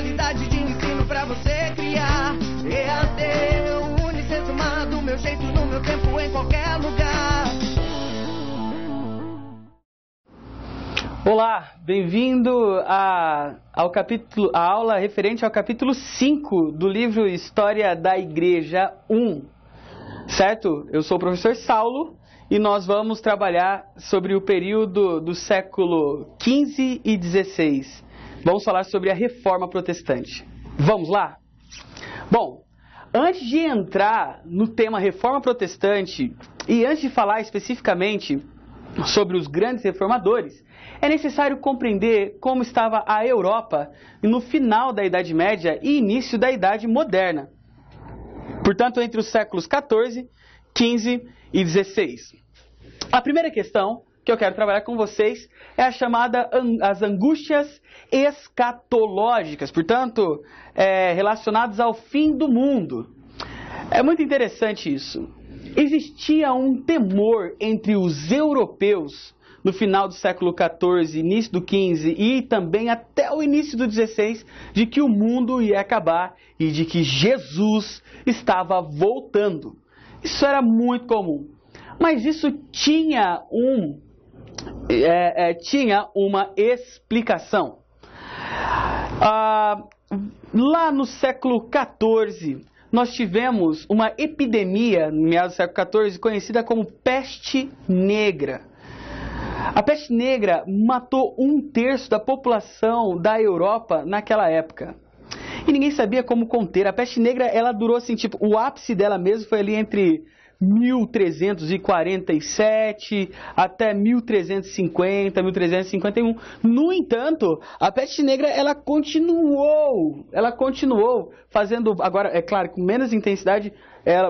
qualidade de ensino pra você criar. EAD, Unicentro, do meu jeito, no meu tempo, em qualquer lugar. Olá, bem-vindo à aula referente ao capítulo 5 do livro História da Igreja 1, certo? Eu sou o professor Saulo e nós vamos trabalhar sobre o período do século XV e XVI. Vamos falar sobre a Reforma Protestante. Vamos lá? Bom, antes de entrar no tema Reforma Protestante e antes de falar especificamente sobre os grandes reformadores, é necessário compreender como estava a Europa no final da Idade Média e início da Idade Moderna. Portanto, entre os séculos XIV, XV e XVI. A primeira questão que eu quero trabalhar com vocês é a chamada as angústias escatológicas, portanto, relacionadas ao fim do mundo. É muito interessante isso. Existia um temor entre os europeus no final do século XIV, início do XV e também até o início do XVI, de que o mundo ia acabar e de que Jesus estava voltando. Isso era muito comum. Mas isso tinha uma explicação. Lá no século XIV, nós tivemos uma epidemia, no meados do século XIV, conhecida como peste negra. A peste negra matou 1/3 da população da Europa naquela época. E ninguém sabia como conter. A peste negra, ela durou assim, o ápice dela mesmo foi ali entre 1347 até 1350, 1351. No entanto, a peste negra, ela continuou fazendo, agora, é claro, com menos intensidade,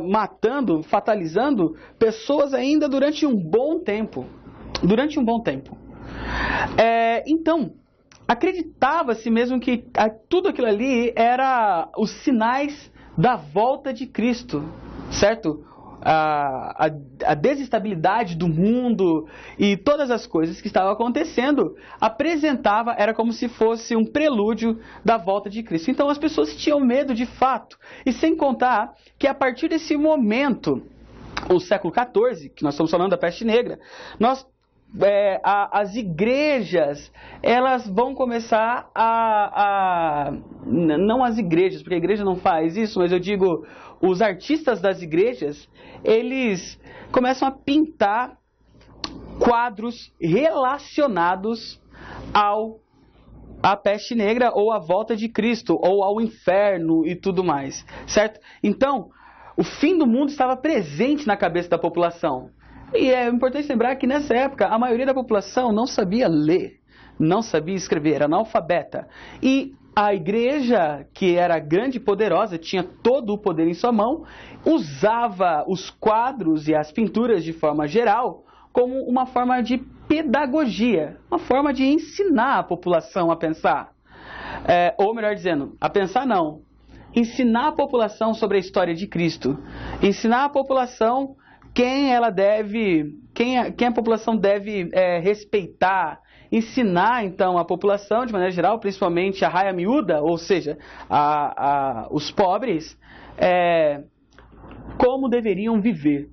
matando, fatalizando pessoas ainda durante um bom tempo. Então, acreditava-se mesmo que tudo aquilo ali era os sinais da volta de Cristo, certo? A desestabilidade do mundo e todas as coisas que estavam acontecendo era como se fosse um prelúdio da volta de Cristo. Então as pessoas tinham medo de fato. E sem contar que a partir desse momento, o século XIV, que nós estamos falando da peste negra, as igrejas, elas vão começar não as igrejas, porque a igreja não faz isso, mas eu digo, os artistas das igrejas, eles começam a pintar quadros relacionados à peste negra, ou à volta de Cristo, ou ao inferno e tudo mais, certo? Então, o fim do mundo estava presente na cabeça da população. E é importante lembrar que nessa época a maioria da população não sabia ler, não sabia escrever, era analfabeta. E a igreja, que era grande e poderosa, tinha todo o poder em sua mão, usava os quadros e as pinturas de forma geral como uma forma de pedagogia, uma forma de ensinar a população a pensar. Ou melhor dizendo, a pensar não, ensinar a população sobre a história de Cristo, ensinar a população quem a população deve respeitar, ensinar então a população de maneira geral, principalmente a raia miúda, ou seja, os pobres, como deveriam viver,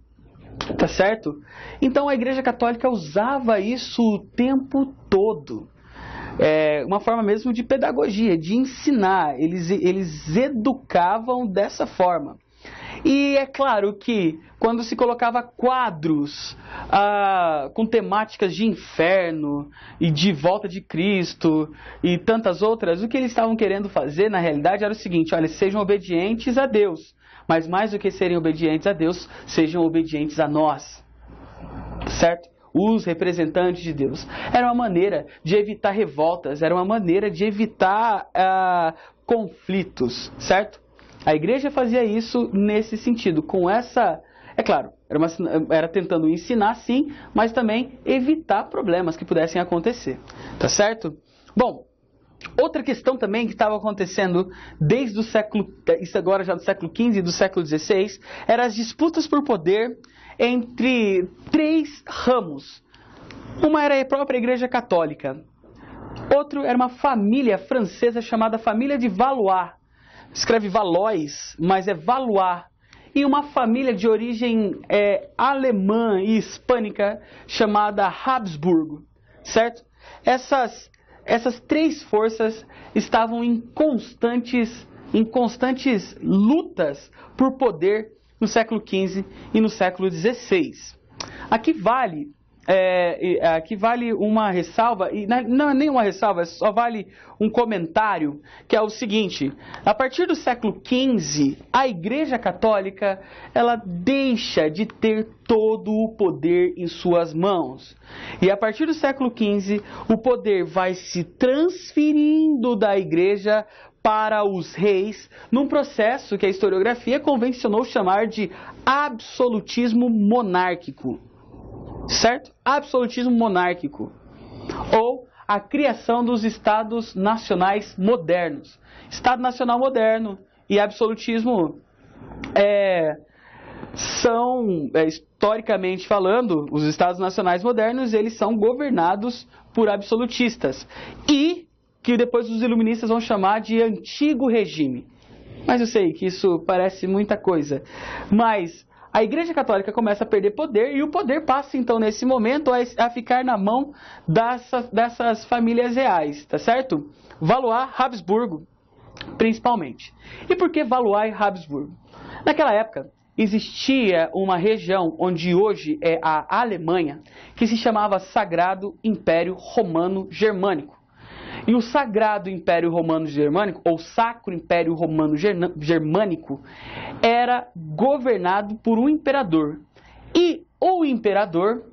tá certo? Então a Igreja Católica usava isso o tempo todo, uma forma mesmo de pedagogia, de ensinar, eles educavam dessa forma. E é claro que quando se colocava quadros com temáticas de inferno e de volta de Cristo e tantas outras, o que eles estavam querendo fazer na realidade era o seguinte: olha, sejam obedientes a Deus, mas mais do que serem obedientes a Deus, sejam obedientes a nós, certo? Os representantes de Deus. Era uma maneira de evitar revoltas, era uma maneira de evitar conflitos, certo? A igreja fazia isso nesse sentido, com essa... É claro, era tentando ensinar sim, mas também evitar problemas que pudessem acontecer, tá certo? Bom, outra questão também que estava acontecendo desde o século... Isso agora já do século XV e do século XVI, eram as disputas por poder entre 3 ramos. Uma era a própria Igreja Católica. Outro era uma família francesa chamada família de Valois. Escreve Valois, mas é Valois. E uma família de origem alemã e hispânica chamada Habsburgo, certo? Essas três forças estavam em constantes lutas por poder no século XV e no século XVI. Aqui vale uma ressalva, e não é nem uma ressalva, só vale um comentário, que é o seguinte: a partir do século XV, a Igreja Católica ela deixa de ter todo o poder em suas mãos. E a partir do século XV, o poder vai se transferindo da Igreja para os reis, num processo que a historiografia convencionou chamar de absolutismo monárquico. Certo? Absolutismo monárquico. Ou a criação dos Estados Nacionais modernos. Estado Nacional moderno e absolutismo historicamente falando, os Estados Nacionais modernos, eles são governados por absolutistas. E que depois os iluministas vão chamar de antigo regime. Mas eu sei que isso parece muita coisa. Mas a Igreja Católica começa a perder poder e o poder passa, então, nesse momento, a ficar na mão dessas famílias reais, tá certo? Valois, Habsburgo, principalmente. E por que Valois e Habsburgo? Naquela época, existia uma região onde hoje é a Alemanha, que se chamava Sagrado Império Romano Germânico. E o Sagrado Império Romano Germânico, ou Sacro Império Romano Germânico, era governado por um imperador. E o imperador,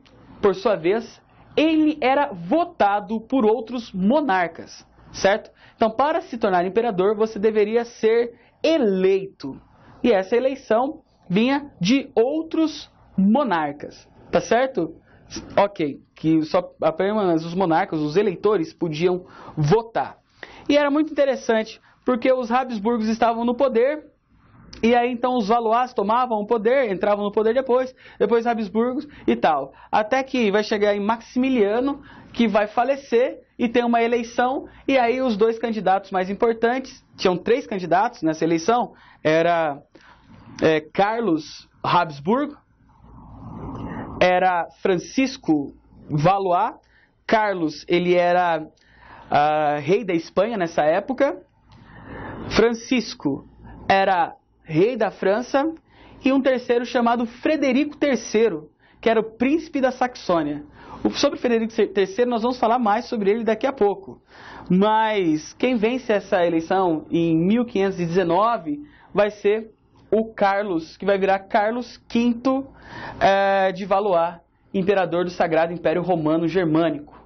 por sua vez, ele era votado por outros monarcas, certo? Então, para se tornar imperador, você deveria ser eleito. E essa eleição vinha de outros monarcas, tá certo? Ok, que só apenas os monarcas, os eleitores, podiam votar. E era muito interessante, porque os Habsburgos estavam no poder, e aí então os Valois tomavam o poder, entravam no poder depois os Habsburgos e tal. Até que vai chegar em Maximiliano, que vai falecer, e tem uma eleição, e aí os dois candidatos mais importantes, tinham 3 candidatos nessa eleição, era Carlos Habsburgo, era Francisco Valois. Carlos, ele era rei da Espanha nessa época. Francisco era rei da França. E um terceiro chamado Frederico III, que era o príncipe da Saxônia. Sobre Frederico III nós vamos falar mais sobre ele daqui a pouco. Mas quem vence essa eleição em 1519 vai ser o Carlos, que vai virar Carlos V de Valois, imperador do Sagrado Império Romano Germânico.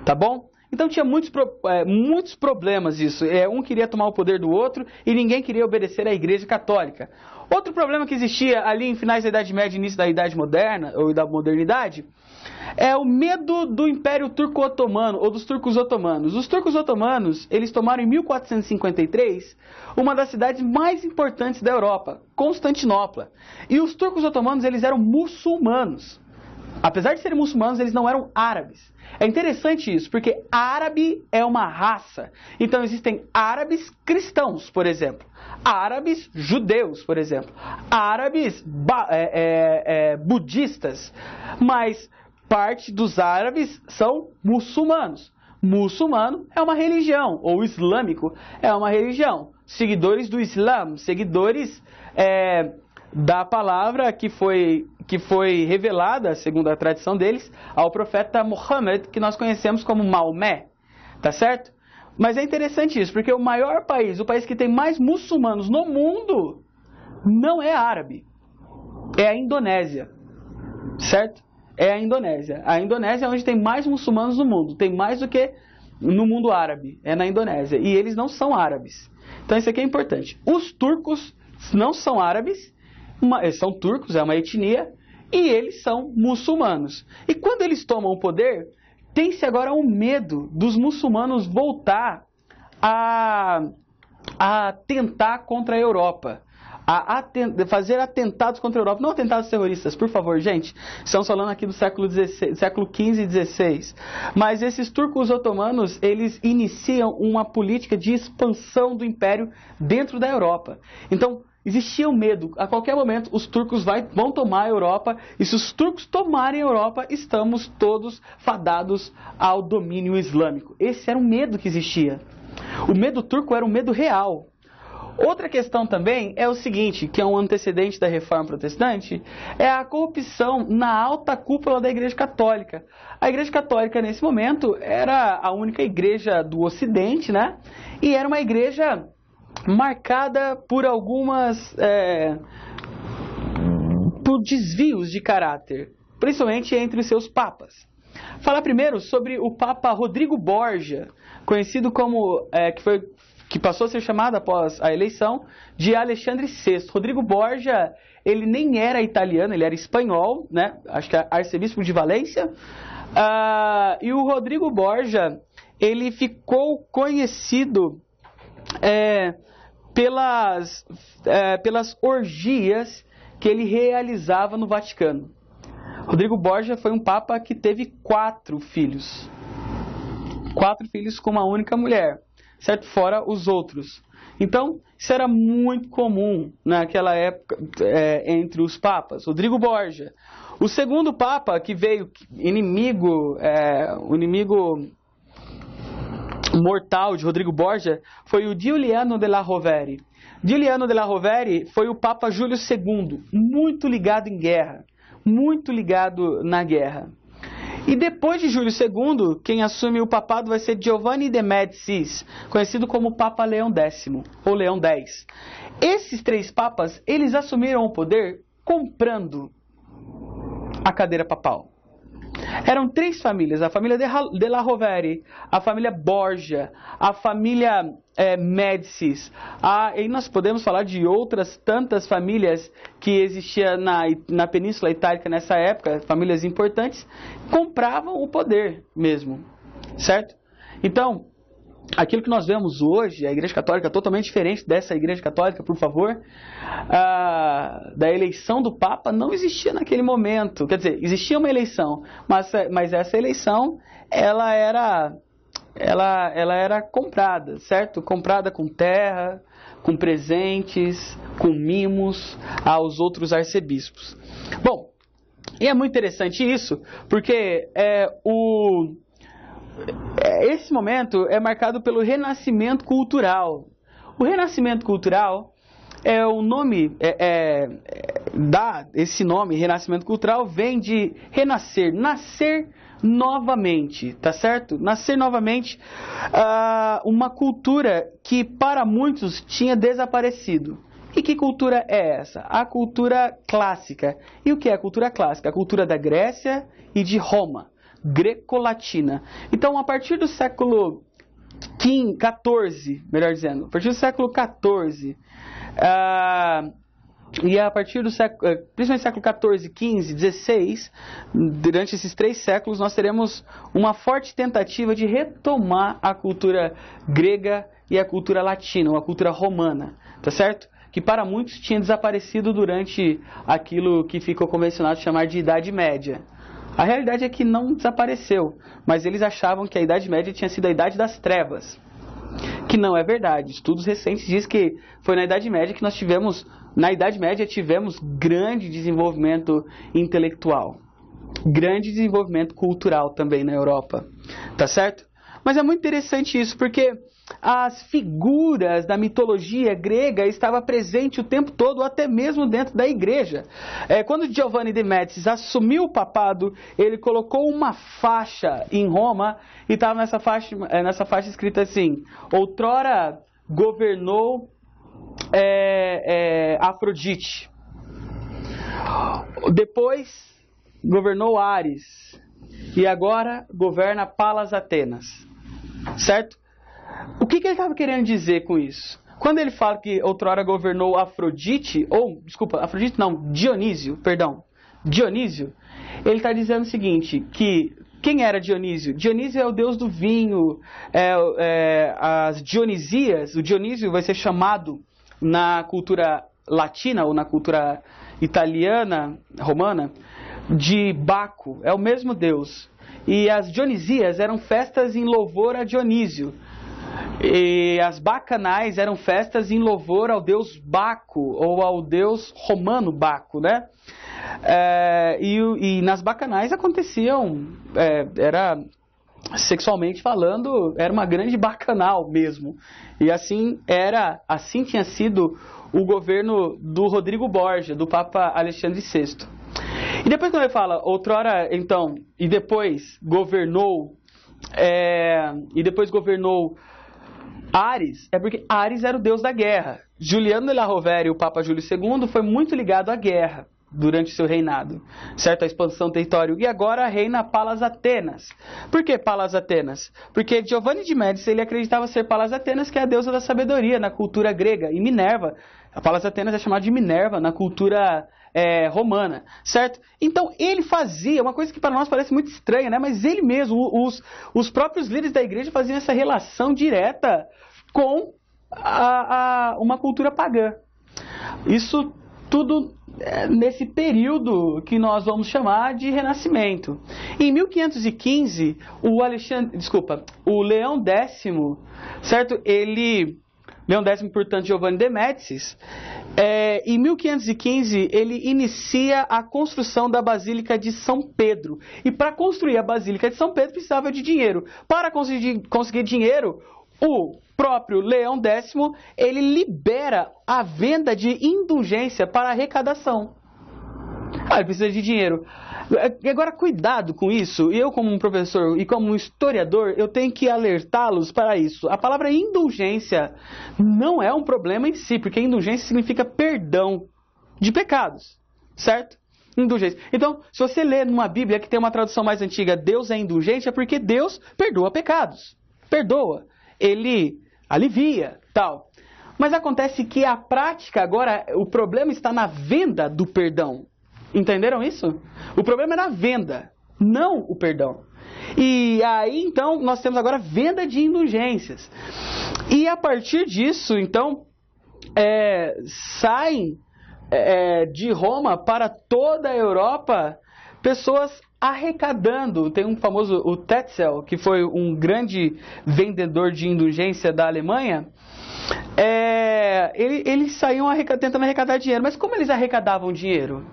Tá bom? Então tinha muitos problemas isso. Um queria tomar o poder do outro e ninguém queria obedecer à Igreja Católica. Outro problema que existia ali em finais da Idade Média e início da Idade Moderna, ou da Modernidade, é o medo do Império Turco-Otomano, ou dos turcos otomanos. Os turcos otomanos, eles tomaram em 1453 uma das cidades mais importantes da Europa, Constantinopla. E os turcos otomanos, eles eram muçulmanos. Apesar de serem muçulmanos, eles não eram árabes. É interessante isso, porque árabe é uma raça. Então existem árabes cristãos, por exemplo. Árabes judeus, por exemplo. Árabes budistas. Mas parte dos árabes são muçulmanos. Muçulmano é uma religião, ou islâmico é uma religião. Seguidores do Islã, seguidores da palavra que foi revelada, segundo a tradição deles, ao profeta Muhammad, que nós conhecemos como Maomé, tá certo? Mas é interessante isso, porque o maior país, o país que tem mais muçulmanos no mundo, não é árabe, é a Indonésia, certo? É a Indonésia. A Indonésia é onde tem mais muçulmanos no mundo, tem mais do que no mundo árabe, é na Indonésia, e eles não são árabes. Então isso aqui é importante. Os turcos não são árabes, eles são turcos, é uma etnia, e eles são muçulmanos. E quando eles tomam o poder, tem-se agora um medo dos muçulmanos voltar a tentar contra a Europa, a fazer atentados contra a Europa. Não atentados terroristas, por favor, gente. Estamos falando aqui do século XV e XVI. Mas esses turcos otomanos, eles iniciam uma política de expansão do império dentro da Europa. Então, existia um medo. A qualquer momento, os turcos vão tomar a Europa. E se os turcos tomarem a Europa, estamos todos fadados ao domínio islâmico. Esse era um medo que existia. O medo turco era um medo real. Outra questão também é o seguinte, que é um antecedente da Reforma Protestante, é a corrupção na alta cúpula da Igreja Católica. A Igreja Católica, nesse momento, era a única igreja do Ocidente, né? E era uma igreja marcada por por desvios de caráter, principalmente entre os seus papas. Falar primeiro sobre o Papa Rodrigo Borgia, conhecido como, que passou a ser chamado após a eleição de Alexandre VI. Rodrigo Borgia, ele nem era italiano, ele era espanhol, né? Acho que é arcebispo de Valência. E o Rodrigo Borgia, ele ficou conhecido pelas orgias que ele realizava no Vaticano. Rodrigo Borgia foi um papa que teve 4 filhos. 4 filhos com uma única mulher, certo? Fora os outros. Então, isso era muito comum naquela época entre os papas. Rodrigo Borgia. O segundo papa que veio, o inimigo mortal de Rodrigo Borgia, foi o Giuliano della Rovere. Giuliano della Rovere foi o Papa Júlio II, muito ligado em guerra, muito ligado na guerra. E depois de Júlio II, quem assume o papado vai ser Giovanni de Médicis, conhecido como Papa Leão X, ou Leão X. Esses 3 papas, eles assumiram o poder comprando a cadeira papal. Eram 3 famílias, a família della Rovere, a família Borgia, a família Médicis. E nós podemos falar de outras tantas famílias que existiam na Península Itálica nessa época, famílias importantes, compravam o poder mesmo, certo? Então, aquilo que nós vemos hoje, a Igreja Católica totalmente diferente dessa Igreja Católica, por favor, da eleição do Papa, não existia naquele momento. Quer dizer, existia uma eleição, mas essa eleição, ela era comprada, certo? Comprada com terra, com presentes, com mimos aos outros arcebispos. Bom, e é muito interessante isso, porque esse momento é marcado pelo renascimento cultural. O renascimento cultural é o nome, esse nome, renascimento cultural, vem de renascer, nascer novamente, tá certo? Nascer novamente uma cultura que para muitos tinha desaparecido. E que cultura é essa? A cultura clássica. E o que é a cultura clássica? A cultura da Grécia e de Roma. Greco-latina. Então, a partir do século XIV, melhor dizendo, a partir do século XIV, e a partir do século, principalmente século XIV, XV, XVI, durante esses 3 séculos, nós teremos uma forte tentativa de retomar a cultura grega e a cultura latina, a cultura romana, tá certo? Que para muitos tinha desaparecido durante aquilo que ficou convencionado de chamar de Idade Média. A realidade é que não desapareceu, mas eles achavam que a Idade Média tinha sido a Idade das Trevas, que não é verdade. Estudos recentes dizem que foi na Idade Média que tivemos grande desenvolvimento intelectual, grande desenvolvimento cultural também na Europa, tá certo? Mas é muito interessante isso, porque as figuras da mitologia grega estavam presentes o tempo todo, até mesmo dentro da igreja. Quando Giovanni de Médicis assumiu o papado, ele colocou uma faixa em Roma, e estava nessa faixa escrita assim: outrora governou Afrodite, depois governou Ares, e agora governa Palas Atenas, certo? O que ele estava querendo dizer com isso? Quando ele fala que outrora governou Dionísio, ele está dizendo o seguinte, que quem era Dionísio? Dionísio é o deus do vinho, as Dionisias, o Dionísio vai ser chamado na cultura latina ou na cultura italiana, romana, de Baco, é o mesmo deus. E as Dionisias eram festas em louvor a Dionísio. E as bacanais eram festas em louvor ao deus Baco, ou ao deus romano Baco, né? E nas bacanais aconteciam, era sexualmente falando, era uma grande bacanal mesmo. E assim tinha sido o governo do Rodrigo Borgia, do Papa Alexandre VI. E depois quando ele fala, outrora, então, e depois governou Ares, é porque Ares era o deus da guerra. Juliano de la Rovere, o Papa Júlio II, foi muito ligado à guerra durante seu reinado, certo? A expansão do território. E agora reina Palas Atenas. Por que Palas Atenas? Porque Giovanni de Médici, ele acreditava ser Palas Atenas, que é a deusa da sabedoria na cultura grega. E Minerva, a Palas Atenas é chamada de Minerva na cultura romana, certo? Então ele fazia uma coisa que para nós parece muito estranha, né? Mas ele mesmo, os próprios líderes da igreja faziam essa relação direta com uma cultura pagã. Isso tudo nesse período que nós vamos chamar de Renascimento. Em 1515, o Leão X, certo? Leão X, portanto, Giovanni de Médicis, em 1515 ele inicia a construção da Basílica de São Pedro. E para construir a Basílica de São Pedro precisava de dinheiro. Para conseguir dinheiro, o próprio Leão X, ele libera a venda de indulgência para arrecadação. Ele precisa de dinheiro. Agora, cuidado com isso. Eu, como um professor e como um historiador, eu tenho que alertá-los para isso. A palavra indulgência não é um problema em si, porque indulgência significa perdão de pecados, certo? Indulgência. Então, se você ler numa Bíblia que tem uma tradução mais antiga, Deus é indulgente, é porque Deus perdoa pecados. Perdoa. Ele alivia, tal. Mas acontece que a prática agora, o problema está na venda do perdão. Entenderam isso? O problema é na venda, não o perdão. E aí, então, nós temos agora venda de indulgências. E a partir disso, então, saem de Roma para toda a Europa pessoas arrecadando. Tem um famoso, o Tetzel, que foi um grande vendedor de indulgência da Alemanha. Eles saíam tentando arrecadar dinheiro. Mas como eles arrecadavam dinheiro?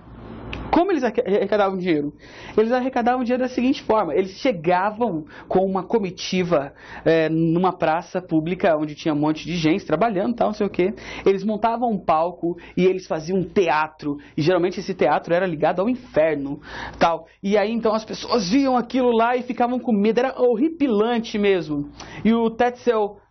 Eles arrecadavam dinheiro da seguinte forma: eles chegavam com uma comitiva numa praça pública onde tinha um monte de gente trabalhando, tal, não sei o quê. Eles montavam um palco e eles faziam um teatro, e geralmente esse teatro era ligado ao inferno, tal. E aí então as pessoas viam aquilo lá e ficavam com medo, era horripilante mesmo. E o Tetzel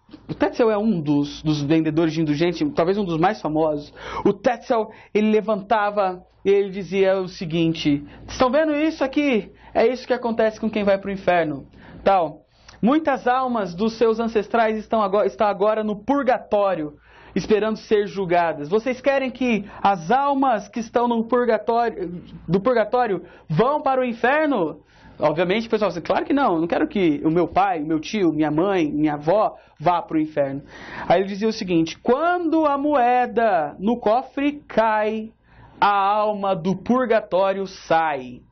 é um dos vendedores de indulgência, talvez um dos mais famosos. O Tetzel, ele levantava e ele dizia o seguinte: estão vendo isso aqui? É isso que acontece com quem vai para o inferno. Tal. Muitas almas dos seus ancestrais estão agora no purgatório, esperando ser julgadas. Vocês querem que as almas que estão no purgatório vão para o inferno? Obviamente, o pessoal diz, claro que não, não quero que o meu pai, meu tio, minha mãe, minha avó vá para o inferno. Aí ele dizia o seguinte: quando a moeda no cofre cai, a alma do purgatório sai.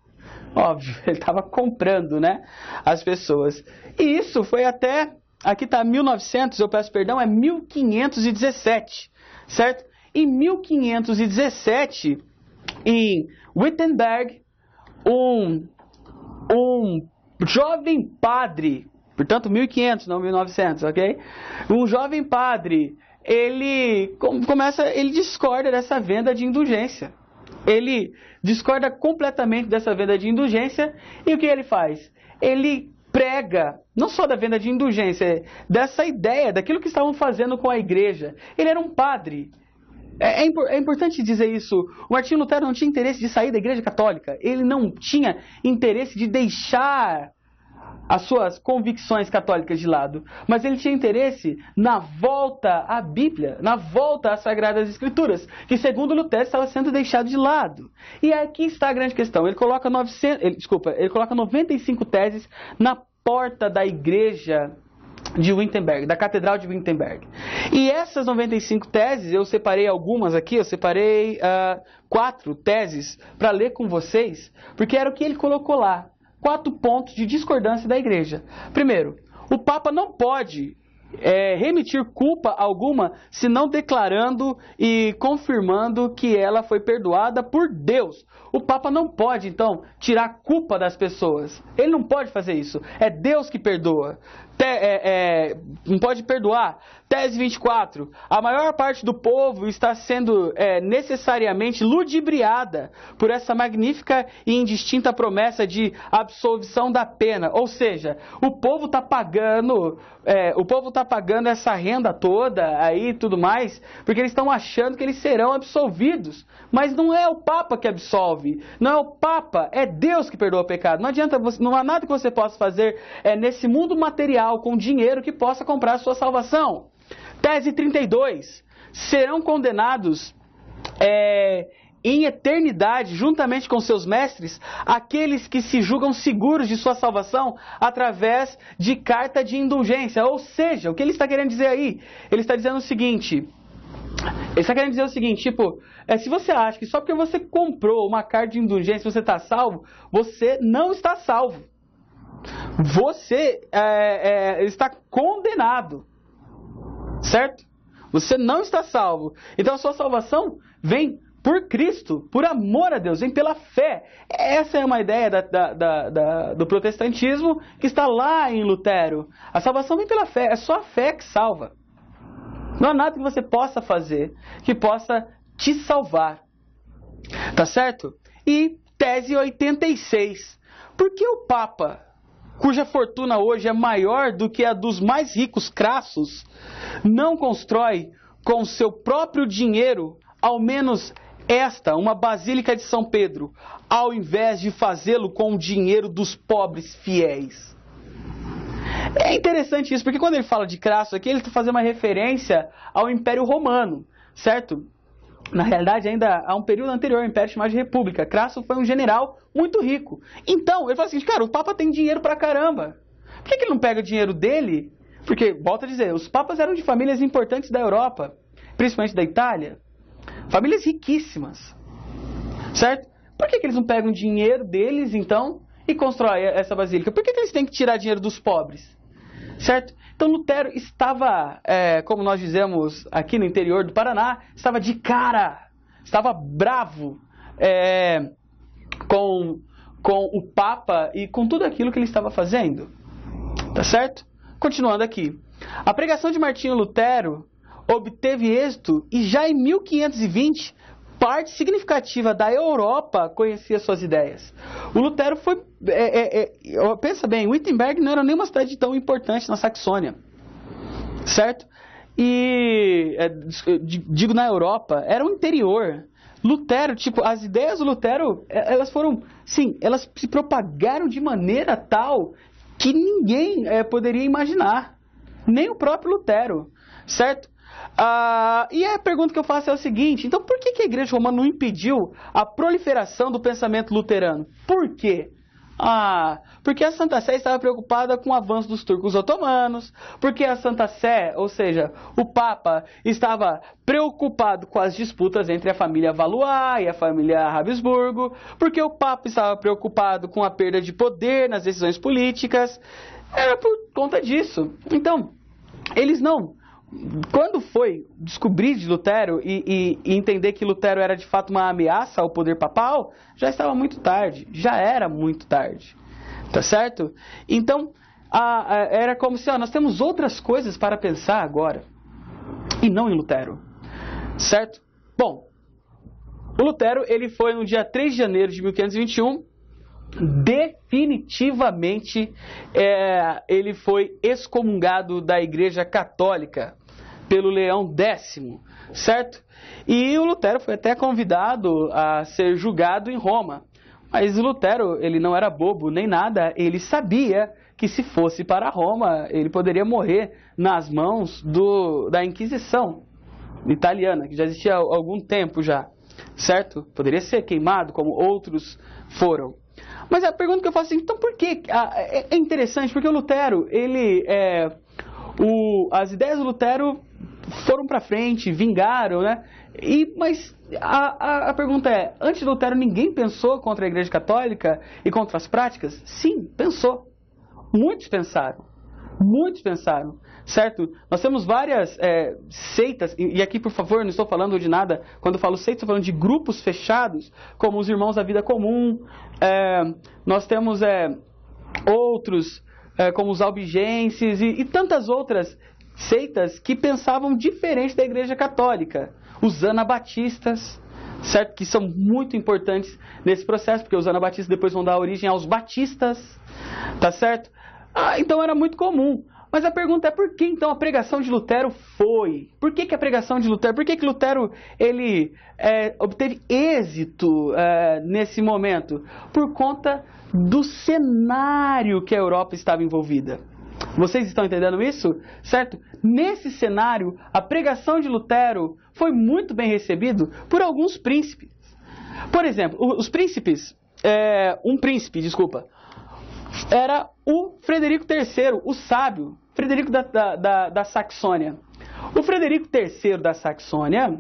Óbvio, ele estava comprando, né, as pessoas. E isso foi até, aqui está 1900, eu peço perdão, é 1517, certo? Em 1517, em Wittenberg, um jovem padre, portanto 1500, não 1900, ok? Um jovem padre, ele discorda dessa venda de indulgência. Ele discorda completamente dessa venda de indulgência, e o que ele faz? Ele prega, não só da venda de indulgência, dessa ideia, daquilo que estavam fazendo com a igreja. Ele era um padre. É importante dizer isso. O Martinho Lutero não tinha interesse de sair da igreja católica. Ele não tinha interesse de deixar as suas convicções católicas de lado. Mas ele tinha interesse na volta à Bíblia, na volta às Sagradas Escrituras, que segundo Lutero estava sendo deixado de lado. E aqui está a grande questão. Ele coloca 95 teses na porta da igreja de Wittenberg, da Catedral de Wittenberg. E essas 95 teses, eu separei algumas aqui, eu separei 4 teses para ler com vocês, porque era o que ele colocou lá. 4 pontos de discordância da igreja. Primeiro, o Papa não pode remitir culpa alguma, senão declarando e confirmando que ela foi perdoada por Deus. O Papa não pode, então, tirar a culpa das pessoas. Ele não pode fazer isso. É Deus que perdoa. Não pode perdoar. Tese 24. A maior parte do povo está sendo necessariamente ludibriada por essa magnífica e indistinta promessa de absolvição da pena. Ou seja, o povo está pagando essa renda toda aí e tudo mais, porque eles estão achando que eles serão absolvidos. Mas não é o Papa que absolve, não é o Papa, é Deus que perdoa o pecado. Não adianta, não há nada que você possa fazer nesse mundo material com dinheiro que possa comprar a sua salvação. Tese 32. Serão condenados em eternidade, juntamente com seus mestres, aqueles que se julgam seguros de sua salvação através de carta de indulgência. Ou seja, o que ele está querendo dizer aí? Ele está dizendo o seguinte... se você acha que só porque você comprou uma carta de indulgência você está salvo, você não está salvo. Você está condenado. Certo? Você não está salvo. Então a sua salvação vem por Cristo, por amor a Deus, vem pela fé. Essa é uma ideia do protestantismo que está lá em Lutero. A salvação vem pela fé, é só a fé que salva. Não há nada que você possa fazer que possa te salvar. Tá certo? E tese 86. Por que o Papa, cuja fortuna hoje é maior do que a dos mais ricos crassos, não constrói com seu próprio dinheiro, ao menos uma basílica de São Pedro, ao invés de fazê-lo com o dinheiro dos pobres fiéis? É interessante isso, porque quando ele fala de Crasso aqui, ele está fazendo uma referência ao Império Romano, certo? Na realidade, ainda há um período anterior ao Império chamado de República. Crasso foi um general muito rico. Então, ele fala assim, cara, o Papa tem dinheiro pra caramba. Por que ele não pega o dinheiro dele? Porque, volto a dizer, os papas eram de famílias importantes da Europa, principalmente da Itália. Famílias riquíssimas. Certo? Por que eles não pegam o dinheiro deles, então, e constroem essa basílica? Por que eles têm que tirar dinheiro dos pobres? Certo? Então Lutero estava, como nós dizemos aqui no interior do Paraná, estava de cara, estava bravo com o Papa e com tudo aquilo que ele estava fazendo. Tá certo? Continuando aqui. A pregação de Martinho Lutero obteve êxito e já em 1520 parte significativa da Europa conhecia suas ideias. O Lutero foi... pensa bem, Wittenberg não era nenhuma cidade tão importante na Saxônia. Certo? E... digo na Europa, era o interior. Lutero, as ideias do Lutero, elas foram... Sim, elas se propagaram de maneira tal que ninguém poderia imaginar. Nem o próprio Lutero. Certo? E a pergunta que eu faço é o seguinte, então por que a Igreja Romana não impediu a proliferação do pensamento luterano? Por quê? Porque a Santa Sé estava preocupada com o avanço dos turcos otomanos, porque a Santa Sé, ou seja, o Papa, estava preocupado com as disputas entre a família Valois e a família Habsburgo, porque o Papa estava preocupado com a perda de poder nas decisões políticas. Era por conta disso. Então, eles não... Quando foi descobrir de Lutero e entender que Lutero era de fato uma ameaça ao poder papal, já estava muito tarde, já era muito tarde, tá certo? Então, era como se, nós temos outras coisas para pensar agora, e não em Lutero, certo? Bom, o Lutero, ele foi no dia 3 de janeiro de 1521, definitivamente ele foi excomungado da Igreja Católica pelo Leão X, certo? E o Lutero foi até convidado a ser julgado em Roma. Mas o Lutero, ele não era bobo nem nada, ele sabia que se fosse para Roma, ele poderia morrer nas mãos da Inquisição italiana, que já existia há algum tempo já, certo? Poderia ser queimado, como outros foram. Mas a pergunta que eu faço é, então por que? É interessante, porque o Lutero, ele as ideias do Lutero foram para frente, vingaram, né? Mas a pergunta é, antes de Lutero ninguém pensou contra a Igreja Católica e contra as práticas? Sim, pensou. Muitos pensaram, certo? Nós temos várias seitas, e aqui, por favor, não estou falando de nada, quando eu falo seitas, estou falando de grupos fechados, como os Irmãos da Vida Comum, nós temos outros, como os albigenses e tantas outras seitas que pensavam diferente da Igreja Católica. Os anabatistas, certo? Que são muito importantes nesse processo, porque os anabatistas depois vão dar origem aos batistas, tá certo? Então era muito comum. Mas a pergunta é por que então a pregação de Lutero foi? Por que a pregação de Lutero? Por que Lutero ele, obteve êxito nesse momento? Por conta do cenário que a Europa estava envolvida. Vocês estão entendendo isso? Certo? Nesse cenário, a pregação de Lutero foi muito bem recebida por alguns príncipes. Por exemplo, os príncipes, era o Frederico III, o sábio, Frederico da Saxônia. O Frederico III da Saxônia,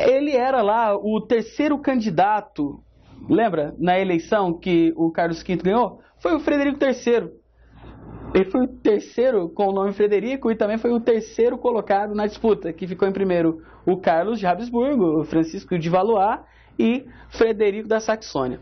ele era lá o terceiro candidato, lembra? Na eleição que o Carlos V ganhou? Foi o Frederico III. Ele foi o terceiro com o nome Frederico e também foi o terceiro colocado na disputa, que ficou em primeiro o Carlos de Habsburgo, o Francisco de Valois e Frederico da Saxônia.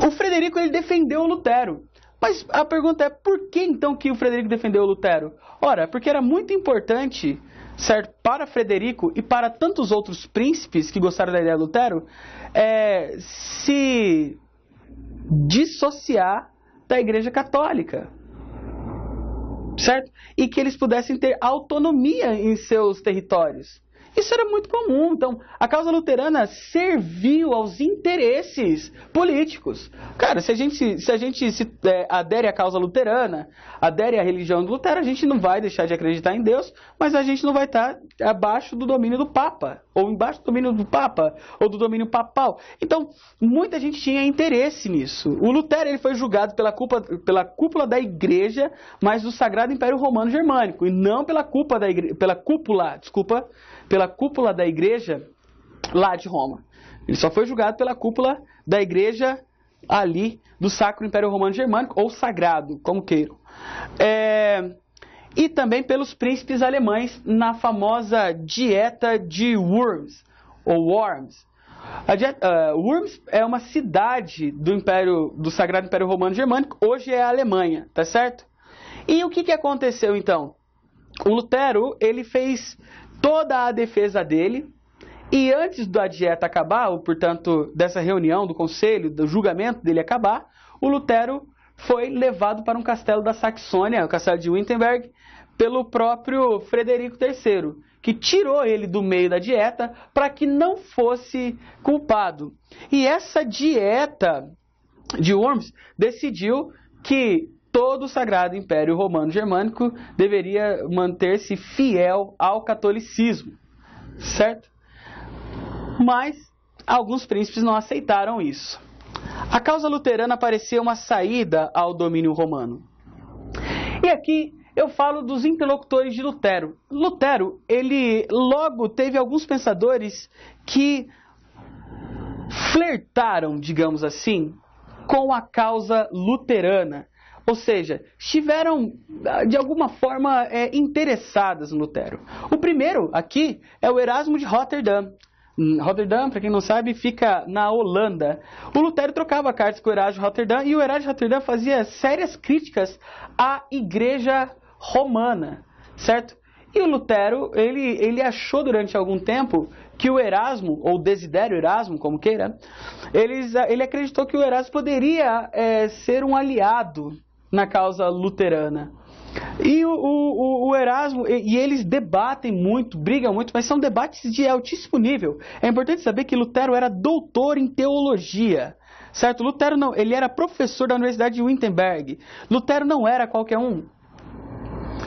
O Frederico ele defendeu o Lutero. Mas a pergunta é, por que então que o Frederico defendeu o Lutero? Ora, porque era muito importante, certo, para Frederico e para tantos outros príncipes que gostaram da ideia do Lutero, se dissociar da Igreja Católica, certo? E que eles pudessem ter autonomia em seus territórios. Isso era muito comum. Então, a causa luterana serviu aos interesses políticos. Cara, se a gente adere à causa luterana, adere à religião do Lutero, a gente não vai deixar de acreditar em Deus, mas a gente não vai estar abaixo do domínio do Papa, ou embaixo do domínio do Papa, ou do domínio papal. Então, muita gente tinha interesse nisso. O Lutero ele foi julgado pela cúpula da Igreja, mas do Sagrado Império Romano Germânico, e não pela cúpula da Igreja lá de Roma. Ele só foi julgado pela cúpula da Igreja ali do Sacro Império Romano Germânico, ou Sagrado, como queiram. E também pelos príncipes alemães na famosa Dieta de Worms, ou Worms. Worms é uma cidade do Sagrado Império Romano Germânico, hoje é a Alemanha, tá certo? E o que aconteceu então? O Lutero, ele fez toda a defesa dele, e antes da dieta acabar, ou portanto dessa reunião do conselho, do julgamento dele acabar, o Lutero foi levado para um castelo da Saxônia, o castelo de Wittenberg, pelo próprio Frederico III, que tirou ele do meio da dieta para que não fosse culpado. E essa dieta de Worms decidiu que todo o Sagrado Império Romano Germânico deveria manter-se fiel ao catolicismo, certo? Mas alguns príncipes não aceitaram isso. A causa luterana parecia uma saída ao domínio romano. E aqui eu falo dos interlocutores de Lutero. Lutero, ele logo teve alguns pensadores que flertaram, digamos assim, com a causa luterana. Ou seja, estiveram, de alguma forma, interessadas no Lutero. O primeiro aqui é o Erasmo de Rotterdam. Rotterdam, para quem não sabe, fica na Holanda. O Lutero trocava cartas com o Erasmo de Rotterdam e o Erasmo de Rotterdam fazia sérias críticas à Igreja Romana, certo? E o Lutero, ele achou durante algum tempo que o Erasmo, ou Desidério Erasmo, como queira, ele acreditou que o Erasmo poderia ser um aliado na causa luterana. E o Erasmo, e eles debatem muito, brigam muito, mas são debates de altíssimo nível. É importante saber que Lutero era doutor em teologia, certo? Lutero não, ele era professor da Universidade de Wittenberg. Lutero não era qualquer um.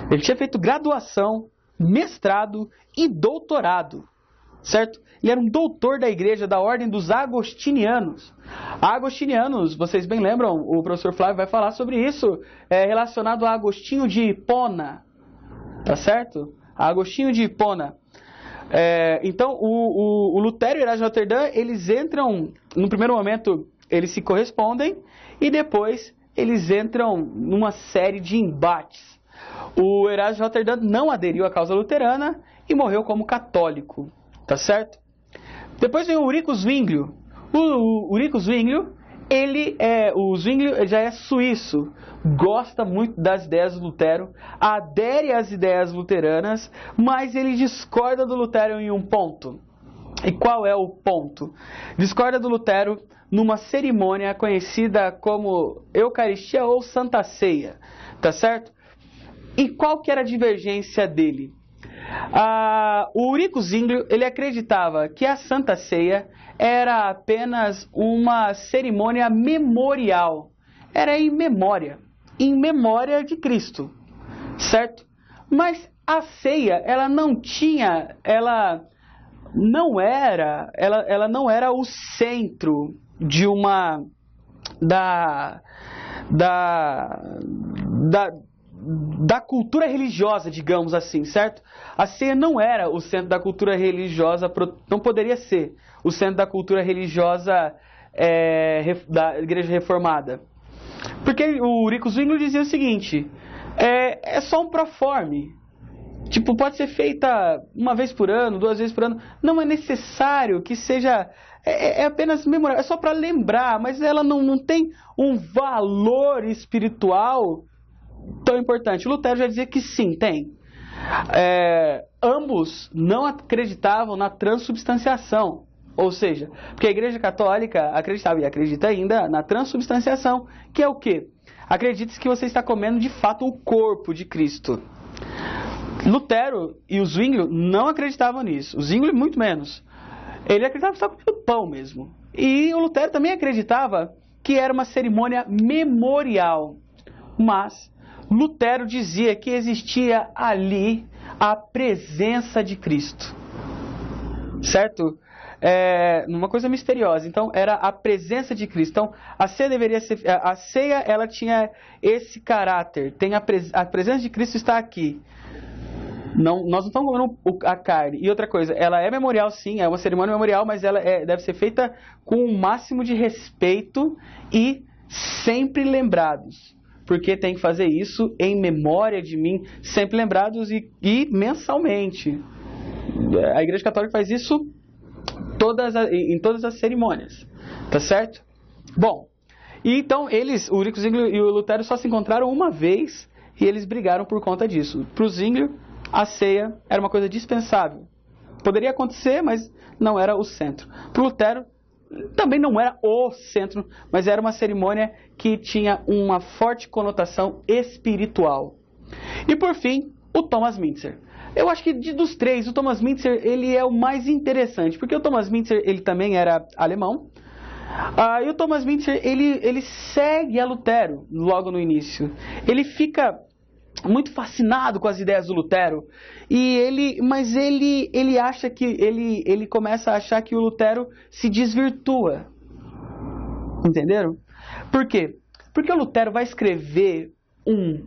Ele tinha feito graduação, mestrado e doutorado, certo? Ele era um doutor da igreja da ordem dos agostinianos. Agostinianos, vocês bem lembram, o professor Flávio vai falar sobre isso, relacionado a Agostinho de Hipona, tá certo? Agostinho de Hipona. Então, o Lutero e o Erasmo de Roterdã, eles entram, no primeiro momento, eles se correspondem, e depois eles entram numa série de embates. O Erasmo de Roterdã não aderiu à causa luterana e morreu como católico, tá certo? Depois vem o Ulrico Zwinglio. O Ulrico Zwinglio, o Zwinglio já é suíço, gosta muito das ideias do Lutero, adere às ideias luteranas, mas ele discorda do Lutero em um ponto. E qual é o ponto? Discorda do Lutero numa cerimônia conhecida como Eucaristia ou Santa Ceia, tá certo? E qual que era a divergência dele? O Ulrico Zwinglio, ele acreditava que a Santa Ceia era apenas uma cerimônia memorial. Era em memória de Cristo, certo? Mas a ceia, ela não era o centro de da cultura religiosa, digamos assim, certo? A ceia não era o centro da cultura religiosa, não poderia ser o centro da cultura religiosa da Igreja Reformada. Porque o Ulrico Zwinglio dizia o seguinte, é só um proforme. Tipo, pode ser feita uma vez por ano, 2 vezes por ano. Não é necessário que seja... É apenas memorável, é só para lembrar, mas ela não tem um valor espiritual tão importante. Lutero já dizia que sim, tem. Ambos não acreditavam na transubstanciação. Ou seja, porque a Igreja Católica acreditava e acredita ainda na transubstanciação, que é o quê? Acredite que você está comendo de fato o corpo de Cristo. Lutero e o Zwinglio não acreditavam nisso. O Zwinglio muito menos. Ele acreditava que estava comendo pão mesmo. E o Lutero também acreditava que era uma cerimônia memorial. Mas Lutero dizia que existia ali a presença de Cristo. Certo? Uma coisa misteriosa. Então, era a presença de Cristo. Então, a ceia deveria ser... A ceia, ela tinha esse caráter. A presença de Cristo está aqui. Nós não estamos comendo a carne. E outra coisa, ela é memorial sim, é uma cerimônia memorial, mas ela deve ser feita com o máximo de respeito e sempre lembrados. Porque tem que fazer isso em memória de mim, sempre lembrados e mensalmente. A Igreja Católica faz isso em todas as cerimônias, tá certo? Bom, e então o Ulrico Zwinglio e o Lutero só se encontraram uma vez e eles brigaram por conta disso. Para o Zwinglio, a ceia era uma coisa dispensável. Poderia acontecer, mas não era o centro. Para o Lutero, também não era o centro, mas era uma cerimônia que tinha uma forte conotação espiritual. E por fim, o Thomas Müntzer. Eu acho que dos três, o Thomas Müntzer ele é o mais interessante, porque o Thomas Müntzer ele também era alemão. E o Thomas Müntzer ele segue a Lutero logo no início. Ele fica muito fascinado com as ideias do Lutero, mas ele acha que ele começa a achar que o Lutero se desvirtua. Entenderam? Por quê? Porque o Lutero vai escrever um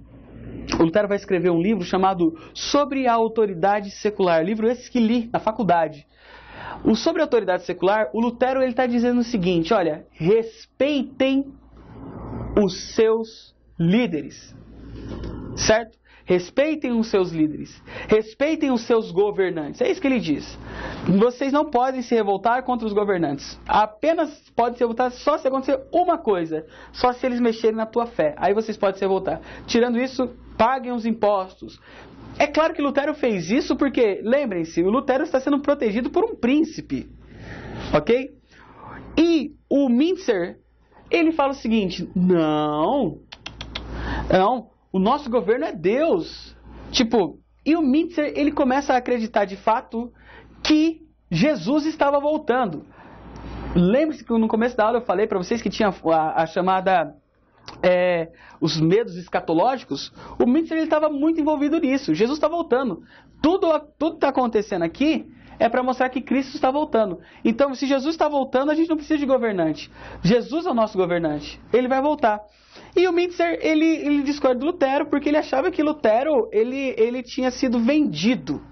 livro chamado Sobre a Autoridade Secular, livro esse que li na faculdade. O Sobre a Autoridade Secular, o Lutero está dizendo o seguinte, olha, respeitem os seus líderes. Certo? Respeitem os seus líderes. Respeitem os seus governantes. É isso que ele diz. Vocês não podem se revoltar contra os governantes. Apenas podem se revoltar só se acontecer uma coisa. Só se eles mexerem na tua fé. Aí vocês podem se revoltar. Tirando isso, paguem os impostos. É claro que Lutero fez isso porque, lembrem-se, o Lutero está sendo protegido por um príncipe. Ok? E o Müntzer, ele fala o seguinte, não, o nosso governo é Deus. E o Müntzer, ele começa a acreditar de fato que Jesus estava voltando. Lembre-se que no começo da aula eu falei para vocês que tinha a chamada... os medos escatológicos. O Müntzer estava muito envolvido nisso. Jesus está voltando. Tudo está acontecendo aqui é para mostrar que Cristo está voltando. Então, se Jesus está voltando, a gente não precisa de governante. Jesus é o nosso governante. Ele vai voltar. E o Mintzer, ele discorda do Lutero, porque ele achava que Lutero, ele tinha sido vendido.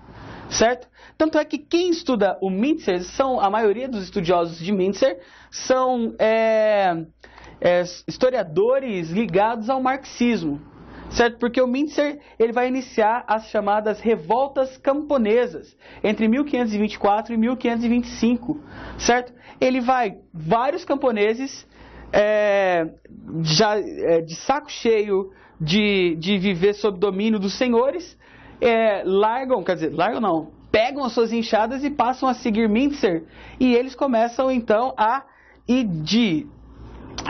Certo? Tanto é que quem estuda o Mintzer, a maioria dos estudiosos de Mintzer, são historiadores ligados ao marxismo. Certo? Porque o Mintzer, ele vai iniciar as chamadas revoltas camponesas, entre 1524 e 1525. Certo? Vários camponeses, de saco cheio de viver sob domínio dos senhores, pegam as suas enxadas e passam a seguir Mintzer, e eles começam então a ir de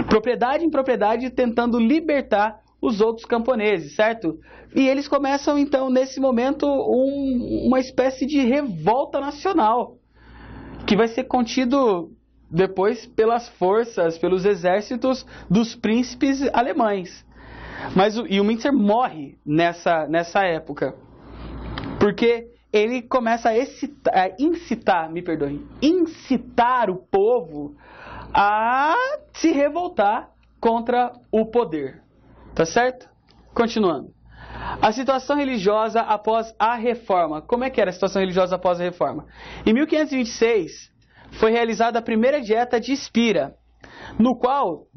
propriedade em propriedade tentando libertar os outros camponeses, certo? E eles começam então nesse momento uma espécie de revolta nacional, que vai ser contido depois pelos exércitos dos príncipes alemães. E o Mintzer morre nessa época, porque ele começa a incitar o povo a se revoltar contra o poder. Tá certo? Continuando. A situação religiosa após a Reforma. Como é que era a situação religiosa após a Reforma? Em 1526, foi realizada a primeira dieta de Spira, no qual,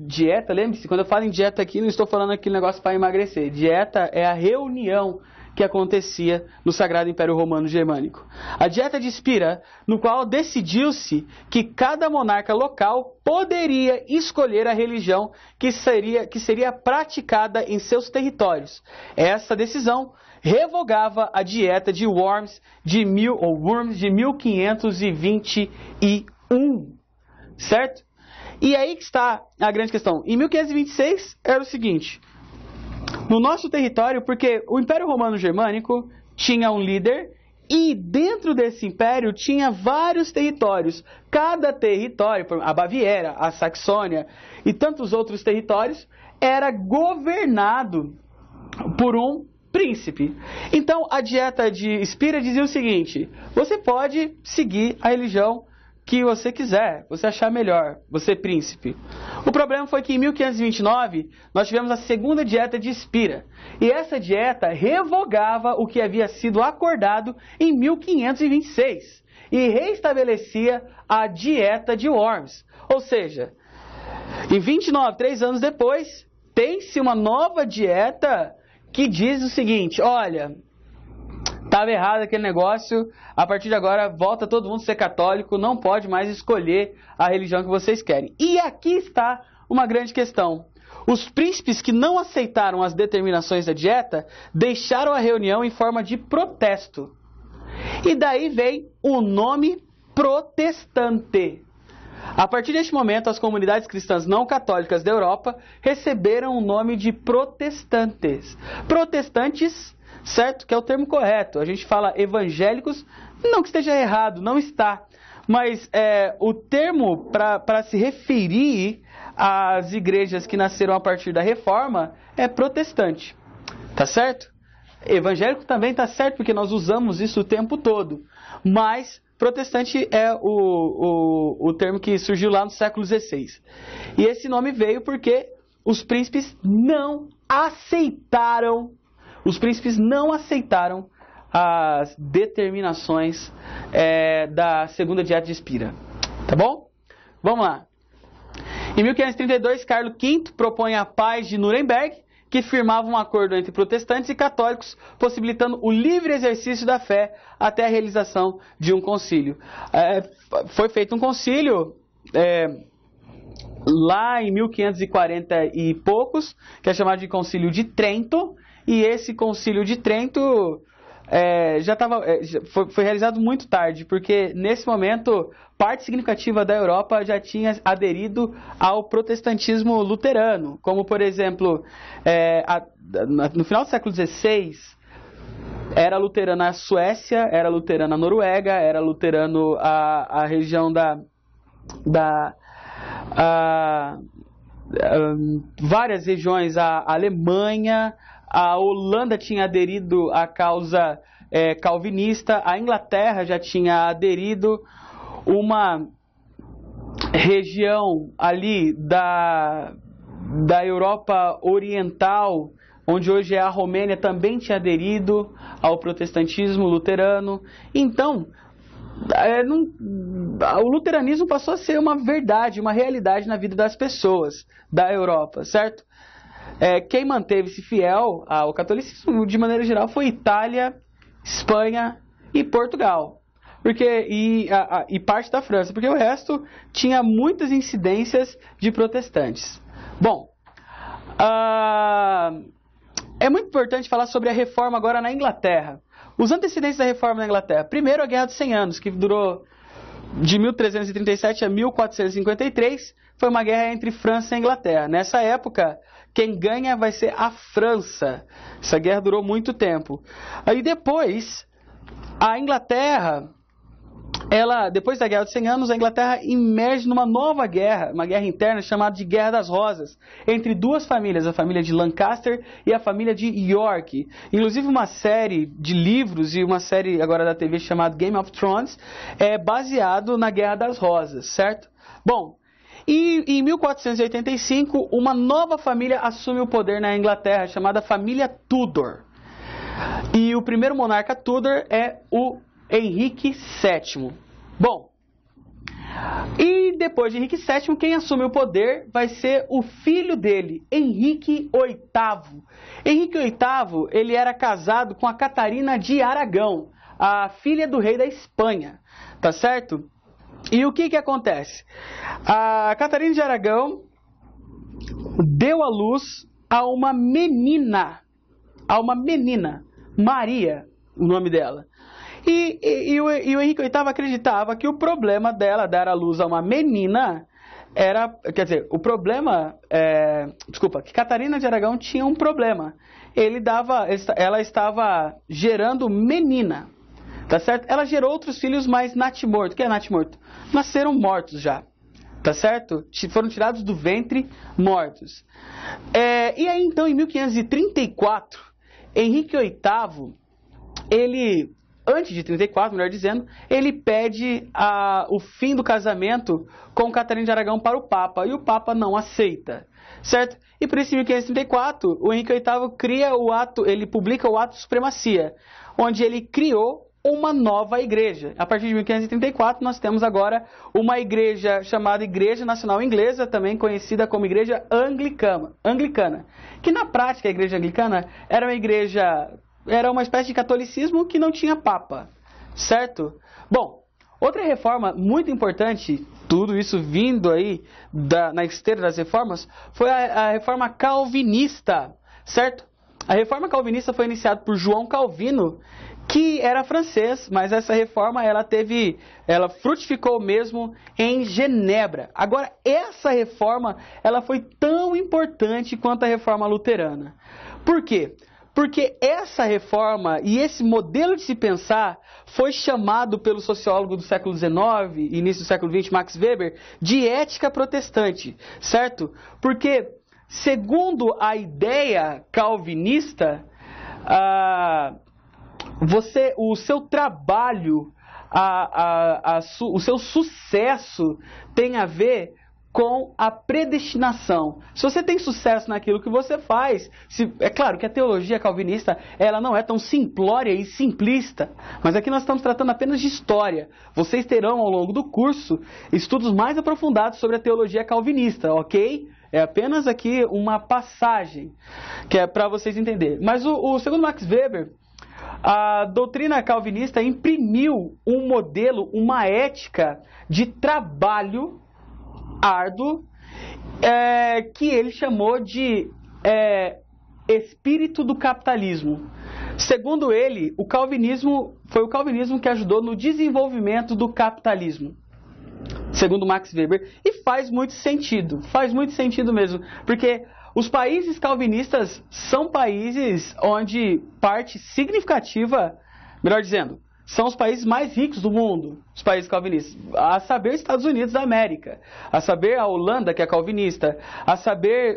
lembre-se, quando eu falo em dieta aqui, não estou falando aquele negócio para emagrecer. Dieta é a reunião que acontecia no Sagrado Império Romano Germânico. A dieta de Spira, no qual decidiu-se que cada monarca local poderia escolher a religião que seria praticada em seus territórios. Essa decisão revogava a dieta de Worms de 1521. Certo? E aí que está a grande questão. Em 1526 era o seguinte: no nosso território, porque o Império Romano Germânico tinha um líder e dentro desse império tinha vários territórios. Cada território, a Baviera, a Saxônia e tantos outros territórios, era governado por um príncipe. Então a dieta de Spira dizia o seguinte: você pode seguir a religião que você quiser, você achar melhor, você príncipe. O problema foi que em 1529 nós tivemos a segunda dieta de Spira, e essa dieta revogava o que havia sido acordado em 1526 e reestabelecia a dieta de Worms. Ou seja, em 29, 3 anos depois, tem-se uma nova dieta que diz o seguinte: olha, estava errado aquele negócio, a partir de agora volta todo mundo a ser católico, não pode mais escolher a religião que vocês querem. E aqui está uma grande questão. Os príncipes que não aceitaram as determinações da dieta deixaram a reunião em forma de protesto. E daí vem o nome protestante. A partir deste momento, as comunidades cristãs não católicas da Europa receberam o nome de protestantes. Protestantes, certo? Que é o termo correto. A gente fala evangélicos, não que esteja errado, não está. Mas o termo para se referir às igrejas que nasceram a partir da Reforma é protestante. Tá certo? Evangélico também tá certo, porque nós usamos isso o tempo todo. Mas protestante é o termo que surgiu lá no século XVI. E esse nome veio porque os príncipes não aceitaram as determinações da segunda dieta de Spira. Tá bom? Vamos lá. Em 1532, Carlos V propõe a Paz de Nuremberg, que firmava um acordo entre protestantes e católicos, possibilitando o livre exercício da fé até a realização de um concílio. Foi feito um concílio lá em 1540 e poucos, que é chamado de Concílio de Trento, e esse Concílio de Trento foi realizado muito tarde, porque nesse momento parte significativa da Europa já tinha aderido ao protestantismo luterano, como por exemplo, no final do século XVI, era luterana a Suécia, era luterana a Noruega, era luterano a região várias regiões, a Alemanha, a Holanda tinha aderido à causa calvinista. A Inglaterra já tinha aderido, uma região ali da Europa Oriental, onde hoje é a Romênia, também tinha aderido ao protestantismo luterano. Então, o luteranismo passou a ser uma verdade, uma realidade na vida das pessoas da Europa, certo? Quem manteve-se fiel ao catolicismo, de maneira geral, foi Itália, Espanha e Portugal. E parte da França, porque o resto tinha muitas incidências de protestantes. Bom, é muito importante falar sobre a reforma agora na Inglaterra. Os antecedentes da reforma na Inglaterra. Primeiro, a Guerra dos 100 Anos, que durou de 1337 a 1453. Foi uma guerra entre França e Inglaterra. Nessa época, quem ganha vai ser a França. Essa guerra durou muito tempo. Aí depois, a Inglaterra... depois da Guerra dos 100 Anos, a Inglaterra emerge numa nova guerra, uma guerra interna chamada de Guerra das Rosas, entre duas famílias, a família de Lancaster e a família de York. Inclusive uma série de livros e uma série agora da TV chamada Game of Thrones é baseado na Guerra das Rosas, certo? Bom, e em 1485, uma nova família assume o poder na Inglaterra, chamada família Tudor. E o primeiro monarca Tudor é o Henrique VII. Bom, e depois de Henrique VII, quem assume o poder vai ser o filho dele, Henrique VIII. Henrique VIII, ele era casado com a Catarina de Aragão, a filha do rei da Espanha, tá certo? E o que acontece? A Catarina de Aragão deu à luz a uma menina, Maria, o nome dela. E o Henrique VIII acreditava que o problema dela dar à luz a uma menina era... Quer dizer, o problema... que Catarina de Aragão tinha um problema. Ela estava gerando menina, tá certo? Ela gerou outros filhos, mas natimorto. O que é natimorto? Nasceram mortos já, tá certo? Foram tirados do ventre mortos. E aí, então, em 1534, Henrique VIII, ele... Antes de 34, melhor dizendo, ele pede o fim do casamento com Catarina de Aragão para o Papa, e o Papa não aceita, certo? E por isso, em 1534, o Henrique VIII ele publica o Ato de Supremacia, onde ele criou uma nova igreja. A partir de 1534, nós temos agora uma igreja chamada Igreja Nacional Inglesa, também conhecida como Igreja Anglicana, que na prática a Igreja Anglicana era uma espécie de catolicismo que não tinha papa, certo? Bom, outra reforma muito importante, tudo isso vindo aí na esteira das reformas, foi a reforma calvinista, certo? A reforma calvinista foi iniciada por João Calvino, que era francês, mas essa reforma ela frutificou mesmo em Genebra. Agora, essa reforma ela foi tão importante quanto a reforma luterana. Por quê? Porque essa reforma e esse modelo de se pensar foi chamado pelo sociólogo do século XIX, início do século XX, Max Weber, de ética protestante, certo? Porque, segundo a ideia calvinista, o seu trabalho, o seu sucesso tem a ver com a predestinação. Se você tem sucesso naquilo que você faz, é claro que a teologia calvinista ela não é tão simplória e simplista, mas aqui nós estamos tratando apenas de história. Vocês terão ao longo do curso estudos mais aprofundados sobre a teologia calvinista, ok? É apenas aqui uma passagem que é para vocês entenderem. Mas segundo Max Weber, a doutrina calvinista imprimiu um modelo, uma ética de trabalho árduo, que ele chamou de espírito do capitalismo. Segundo ele, foi o calvinismo que ajudou no desenvolvimento do capitalismo, segundo Max Weber, e faz muito sentido mesmo, porque os países calvinistas são países onde parte significativa, melhor dizendo, são os países mais ricos do mundo, os países calvinistas, a saber Estados Unidos da América, a saber a Holanda, que é calvinista, a saber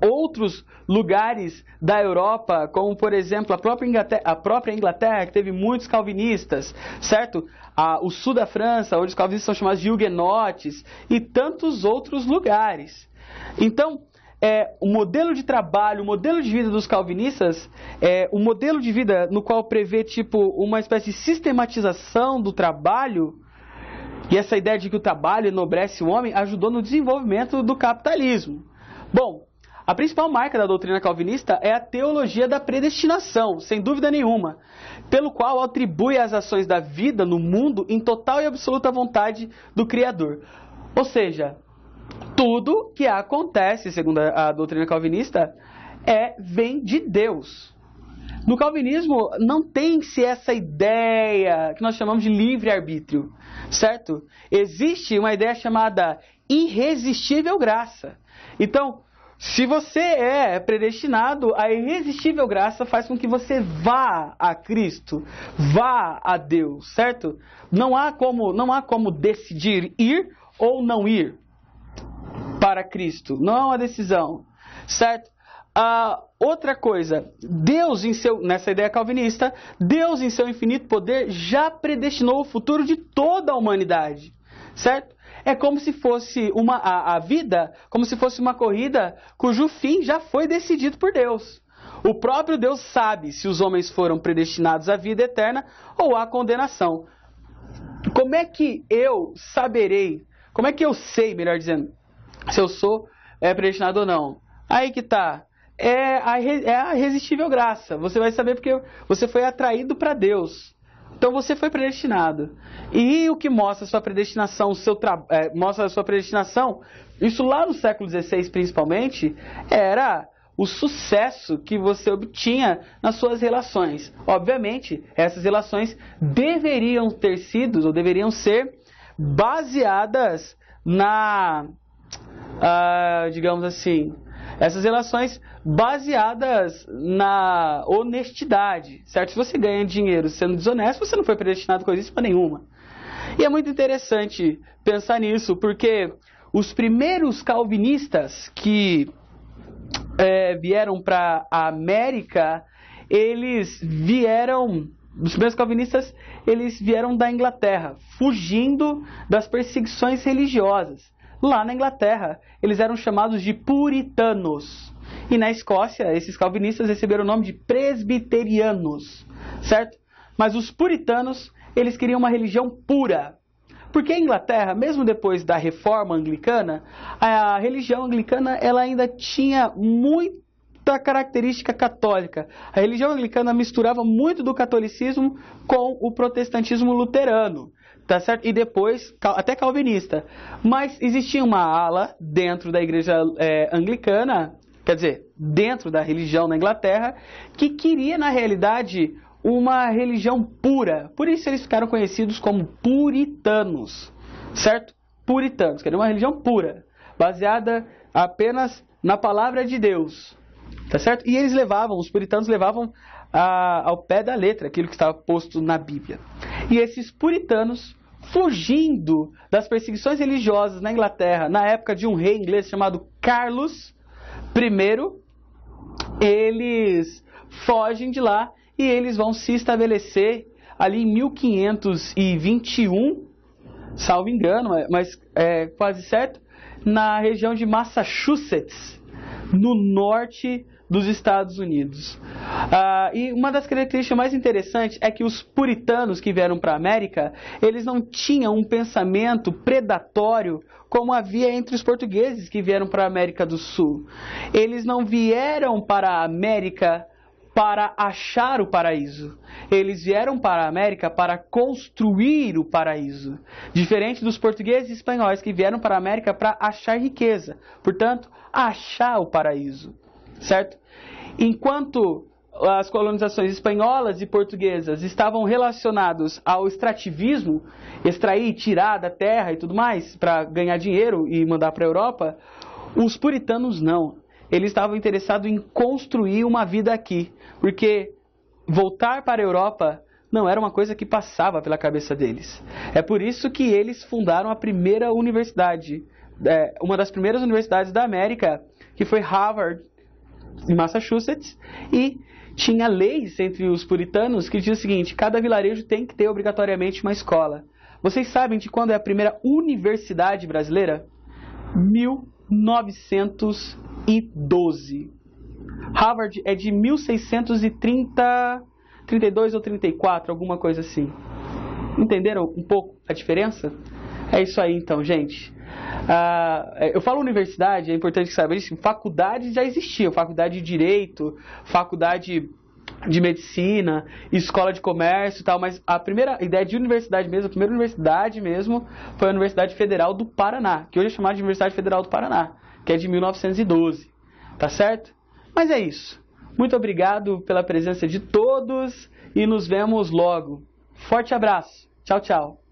Outros lugares da Europa, como por exemplo a própria Inglaterra, que teve muitos calvinistas, certo? O sul da França, onde os calvinistas são chamados de huguenotes, e tantos outros lugares. Então, o modelo de trabalho, o modelo de vida dos calvinistas, o modelo de vida no qual prevê uma espécie de sistematização do trabalho, e essa ideia de que o trabalho enobrece o homem, ajudou no desenvolvimento do capitalismo. Bom, a principal marca da doutrina calvinista é a teologia da predestinação, sem dúvida nenhuma, pelo qual atribui as ações da vida no mundo em total e absoluta vontade do Criador. Ou seja, tudo que acontece, segundo a doutrina calvinista, vem de Deus. No calvinismo não tem-se essa ideia que nós chamamos de livre-arbítrio, certo? Existe uma ideia chamada irresistível graça. Então, se você é predestinado, a irresistível graça faz com que você vá a Cristo, vá a Deus, certo? Não há como decidir ir ou não ir para Cristo. Não é uma decisão, certo? Outra coisa, Deus, nessa ideia calvinista, Deus em seu infinito poder já predestinou o futuro de toda a humanidade, certo? É como se fosse a vida, como se fosse uma corrida cujo fim já foi decidido por Deus. O próprio Deus sabe se os homens foram predestinados à vida eterna ou à condenação. Como é que eu saberei, como é que eu sei, melhor dizendo, se eu sou predestinado ou não? Aí que está. É a irresistível graça. Você vai saber porque você foi atraído para Deus. Então você foi predestinado. E o que mostra a sua predestinação, mostra a sua predestinação, isso lá no século XVI principalmente, era o sucesso que você obtinha nas suas relações. Obviamente, essas relações deveriam ser baseadas digamos assim, essas relações baseadas na honestidade, certo? Se você ganha dinheiro sendo desonesto, você não foi predestinado coisíssima nenhuma. E é muito interessante pensar nisso, porque os primeiros calvinistas que vieram para a América, os primeiros calvinistas, eles vieram da Inglaterra, fugindo das perseguições religiosas. Lá na Inglaterra, eles eram chamados de puritanos. E na Escócia, esses calvinistas receberam o nome de presbiterianos, certo? Mas os puritanos, eles queriam uma religião pura. Porque a Inglaterra, mesmo depois da reforma anglicana, a religião anglicana ela ainda tinha muita característica católica. A religião anglicana misturava muito do catolicismo com o protestantismo luterano. Tá certo? E depois, até calvinista. Mas existia uma ala dentro da igreja anglicana, quer dizer, dentro da religião na Inglaterra, que queria, na realidade, uma religião pura. Por isso eles ficaram conhecidos como puritanos, certo? Puritanos, queriam uma religião pura, baseada apenas na palavra de Deus, tá certo? E os puritanos levavam ao pé da letra aquilo que estava posto na Bíblia. E esses puritanos, fugindo das perseguições religiosas na Inglaterra, na época de um rei inglês chamado Carlos I, eles fogem de lá e eles vão se estabelecer ali em 1521, salvo engano, mas é quase certo, na região de Massachusetts, no norte dos Estados Unidos. E uma das características mais interessantes é que os puritanos que vieram para a América, eles não tinham um pensamento predatório como havia entre os portugueses que vieram para a América do Sul. Eles não vieram para a América para achar o paraíso. Eles vieram para a América para construir o paraíso. Diferente dos portugueses e espanhóis que vieram para a América para achar riqueza. Portanto, achar o paraíso. Certo? Enquanto as colonizações espanholas e portuguesas estavam relacionados ao extrativismo, extrair, tirar da terra e tudo mais, para ganhar dinheiro e mandar para a Europa, os puritanos não. Eles estavam interessados em construir uma vida aqui, porque voltar para a Europa não era uma coisa que passava pela cabeça deles. É por isso que eles fundaram a primeira universidade uma das primeiras universidades da América, que foi Harvard, em Massachusetts, e tinha leis entre os puritanos que diziam o seguinte: cada vilarejo tem que ter obrigatoriamente uma escola. Vocês sabem de quando é a primeira universidade brasileira? 1912. Harvard é de 1632 ou 34, alguma coisa assim. Entenderam um pouco a diferença? É isso aí então, gente. Eu falo universidade, é importante que saiba isso. Faculdade já existia, faculdade de Direito, faculdade de Medicina, escola de comércio e tal, mas a primeira ideia de universidade mesmo, a primeira universidade mesmo, foi a Universidade Federal do Paraná, que hoje é chamada de Universidade Federal do Paraná, que é de 1912, tá certo? Mas é isso. Muito obrigado pela presença de todos e nos vemos logo. Forte abraço. Tchau, tchau.